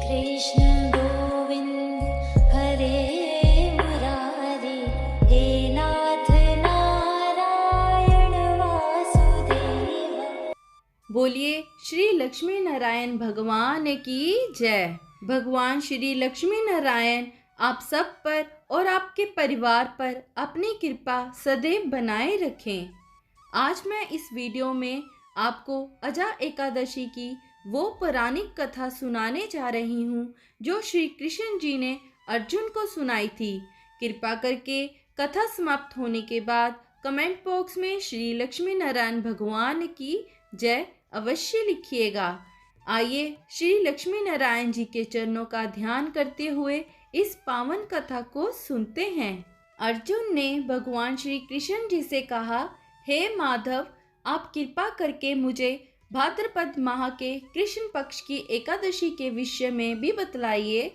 कृष्ण गोविंद हरे मुरारी, हे नाथ नारायण वासुदेव। बोलिए श्री लक्ष्मी नारायण भगवान की जय। भगवान श्री लक्ष्मी नारायण आप सब पर और आपके परिवार पर अपनी कृपा सदैव बनाए रखें। आज मैं इस वीडियो में आपको अजा एकादशी की वो पौराणिक कथा सुनाने जा रही हूँ जो श्री कृष्ण जी ने अर्जुन को सुनाई थी। कृपा करके कथा समाप्त होने के बाद कमेंट बॉक्स में श्री लक्ष्मी नारायण भगवान की जय अवश्य लिखिएगा। आइए श्री लक्ष्मी नारायण जी के चरणों का ध्यान करते हुए इस पावन कथा को सुनते हैं। अर्जुन ने भगवान श्री कृष्ण जी से कहा, हे माधव, आप कृपा करके मुझे भाद्रपद माह के कृष्ण पक्ष की एकादशी के विषय में भी बतलाइए।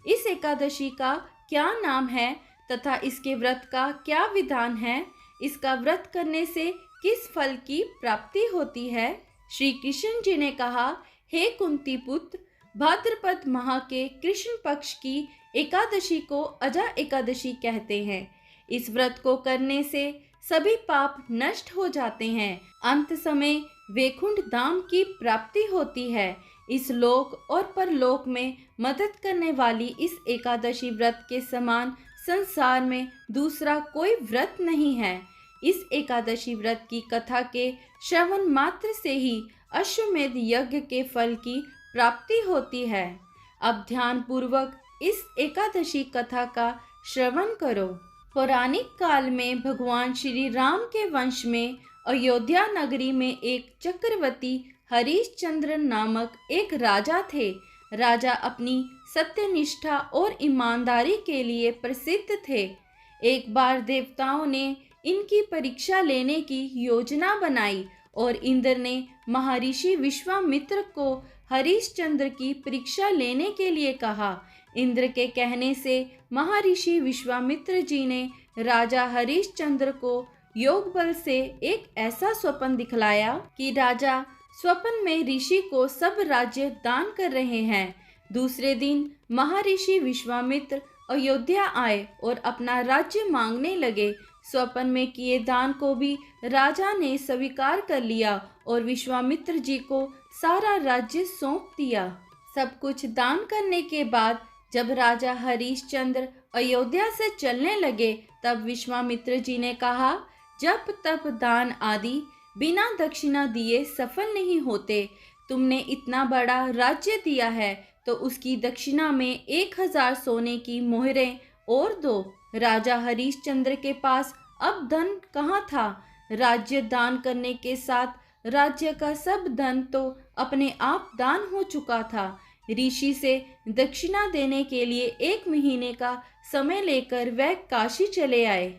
इस एकादशी का क्या नाम है तथा इसके व्रत का क्या विधान है? इसका व्रत करने से किस फल की प्राप्ति होती है? श्री कृष्ण जी ने कहा, हे कुंती पुत्र, भाद्रपद माह के कृष्ण पक्ष की एकादशी को अजा एकादशी कहते हैं। इस व्रत को करने से सभी पाप नष्ट हो जाते हैं। अंत समय वैकुंठ धाम की प्राप्ति होती है। इस लोक और परलोक में मदद करने वाली इस एकादशी व्रत के समान संसार में दूसरा कोई व्रत नहीं है। इस एकादशी व्रत की कथा के श्रवण मात्र से ही अश्वमेध यज्ञ के फल की प्राप्ति होती है। अब ध्यान पूर्वक इस एकादशी कथा का श्रवण करो। पौराणिक काल में भगवान श्री राम के वंश में अयोध्या नगरी में एक चक्रवर्ती हरिश्चंद्र नामक एक राजा थे। राजा अपनी सत्यनिष्ठा और ईमानदारी के लिए प्रसिद्ध थे। एक बार देवताओं ने इनकी परीक्षा लेने की योजना बनाई और इंद्र ने महर्षि विश्वामित्र को हरिश्चंद्र की परीक्षा लेने के लिए कहा। इंद्र के कहने से महर्षि विश्वामित्र जी ने राजा हरिश्चंद्र को योग बल से एक ऐसा स्वप्न दिखलाया कि राजा स्वप्न में ऋषि को सब राज्य दान कर रहे हैं। दूसरे दिन महर्षि विश्वामित्र अयोध्या आए और अपना राज्य मांगने लगे। स्वप्न में किए दान को भी राजा ने स्वीकार कर लिया और विश्वामित्र जी को सारा राज्य सौंप दिया। सब कुछ दान करने के बाद जब राजा हरिश्चंद्र अयोध्या से चलने लगे तब विश्वामित्र जी ने कहा, जब तप दान आदि बिना दक्षिणा दिए सफल नहीं होते। तुमने इतना बड़ा राज्य दिया है तो उसकी दक्षिणा में 1000 सोने की मोहरें और दो। राजा हरिश्चंद्र के पास अब धन कहाँ था? राज्य दान करने के साथ राज्य का सब धन तो अपने आप दान हो चुका था। ऋषि से दक्षिणा देने के लिए 1 महीने का समय लेकर वह काशी चले आए।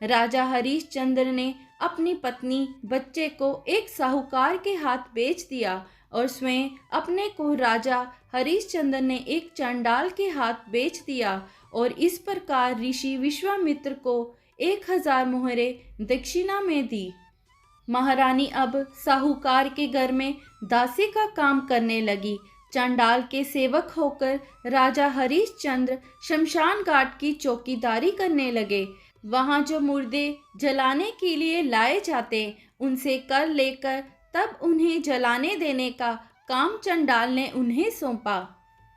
राजा हरिश्चंद्र ने अपनी पत्नी बच्चे को एक साहूकार के हाथ बेच दिया और स्वयं अपने को राजा हरिश्चंद्र ने एक चंडाल के हाथ बेच दिया और इस प्रकार ऋषि विश्वामित्र को 1000 मोहरें दक्षिणा में दी। महारानी अब साहूकार के घर में दासी का काम करने लगी। चंडाल के सेवक होकर राजा हरिश्चंद्र शमशान घाट की चौकीदारी करने लगे। वहां जो मुर्दे जलाने के लिए लाए जाते उनसे कर लेकर तब उन्हें जलाने देने का काम चंडाल ने उन्हें सौंपा।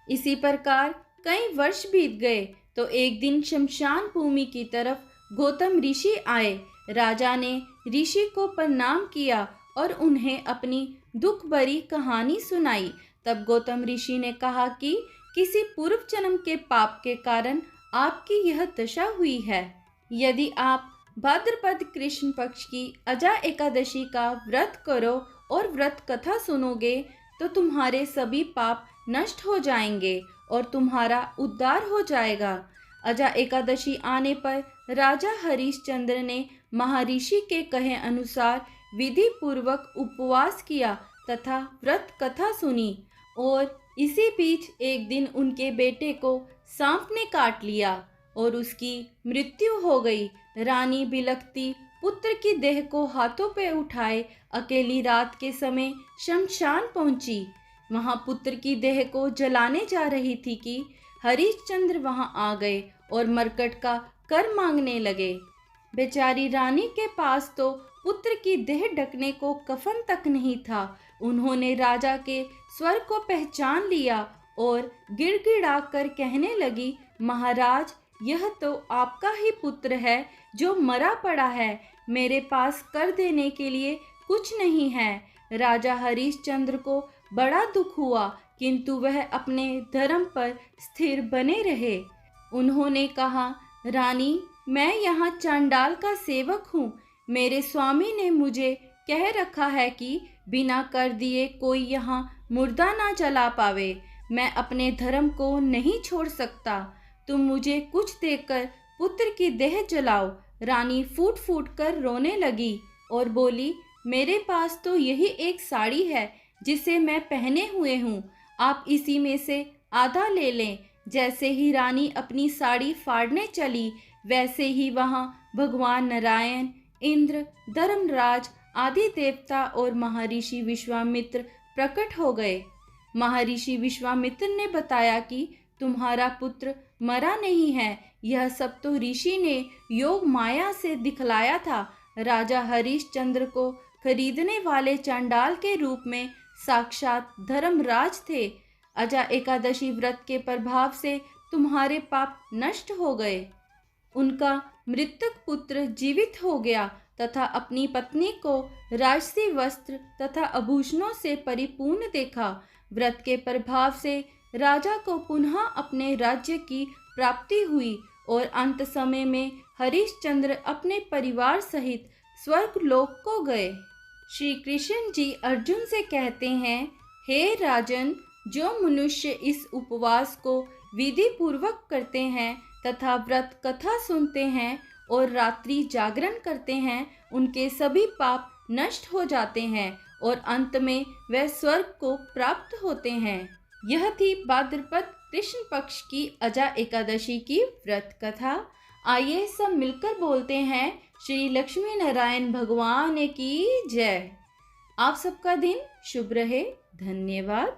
इसी प्रकार कई वर्ष बीत गए तो एक दिन शमशान भूमि की तरफ गौतम ऋषि आए। राजा ने ऋषि को प्रणाम किया और उन्हें अपनी दुख भरी कहानी सुनाई। तब गौतम ऋषि ने कहा कि किसी पूर्व जन्म के पाप के कारण आपकी यह दशा हुई है। यदि आप भाद्रपद कृष्ण पक्ष की अजा एकादशी का व्रत करो और व्रत कथा सुनोगे तो तुम्हारे सभी पाप नष्ट हो जाएंगे और तुम्हारा उद्धार हो जाएगा। अजा एकादशी आने पर राजा हरिश्चंद्र ने महर्षि के कहे अनुसार विधि पूर्वक उपवास किया तथा व्रत कथा सुनी और इसी बीच एक दिन उनके बेटे को सांप ने काट लिया और उसकी मृत्यु हो गई। रानी बिलखती पुत्र की देह को हाथों पे उठाए अकेली रात के समय शमशान पहुंची। वहां पुत्र की देह को जलाने जा रही थी कि हरिश्चंद्र वहां आ गए और मरकट का कर मांगने लगे। बेचारी रानी के पास तो पुत्र की देह ढकने को कफन तक नहीं था। उन्होंने राजा के स्वर को पहचान लिया और गिड़गिड़ा कर कहने लगी, महाराज, यह तो आपका ही पुत्र है जो मरा पड़ा है। मेरे पास कर देने के लिए कुछ नहीं है। राजा हरिश्चंद्र को बड़ा दुख हुआ, किंतु वह अपने धर्म पर स्थिर बने रहे। उन्होंने कहा, रानी, मैं यहाँ चांडाल का सेवक हूँ। मेरे स्वामी ने मुझे कह रखा है कि बिना कर दिए कोई यहाँ मुर्दा ना जला पावे। मैं अपने धर्म को नहीं छोड़ सकता। तुम मुझे कुछ देकर पुत्र की देह जलाओ। रानी फूट फूट कर रोने लगी और बोली, मेरे पास तो यही एक साड़ी है जिसे मैं पहने हुए हूँ। आप इसी में से आधा ले लें। जैसे ही रानी अपनी साड़ी फाड़ने चली, वैसे ही वहाँ भगवान नारायण, इंद्र, धर्मराज आदि देवता और महर्षि विश्वामित्र प्रकट हो गए। महर्षि विश्वामित्र ने बताया कि तुम्हारा पुत्र मरा नहीं है। यह सब तो ऋषि ने योग माया से दिखलाया था। राजा हरिश्चंद्र को खरीदने वाले चांडाल के रूप में साक्षात धर्मराज थे। अजा एकादशी व्रत के प्रभाव से तुम्हारे पाप नष्ट हो गए। उनका मृतक पुत्र जीवित हो गया तथा अपनी पत्नी को राजसी वस्त्र तथा आभूषणों से परिपूर्ण देखा। व्रत के प्रभाव से राजा को पुनः अपने राज्य की प्राप्ति हुई और अंत समय में हरिश्चंद्र अपने परिवार सहित स्वर्ग लोक को गए। श्री कृष्ण जी अर्जुन से कहते हैं, हे राजन, जो मनुष्य इस उपवास को विधि पूर्वक करते हैं तथा व्रत कथा सुनते हैं और रात्रि जागरण करते हैं, उनके सभी पाप नष्ट हो जाते हैं और अंत में वह स्वर्ग को प्राप्त होते हैं। यह थी भाद्रपद कृष्ण पक्ष की अजा एकादशी की व्रत कथा। आइए सब मिलकर बोलते हैं, श्री लक्ष्मी नारायण भगवान की जय। आप सबका दिन शुभ रहे। धन्यवाद।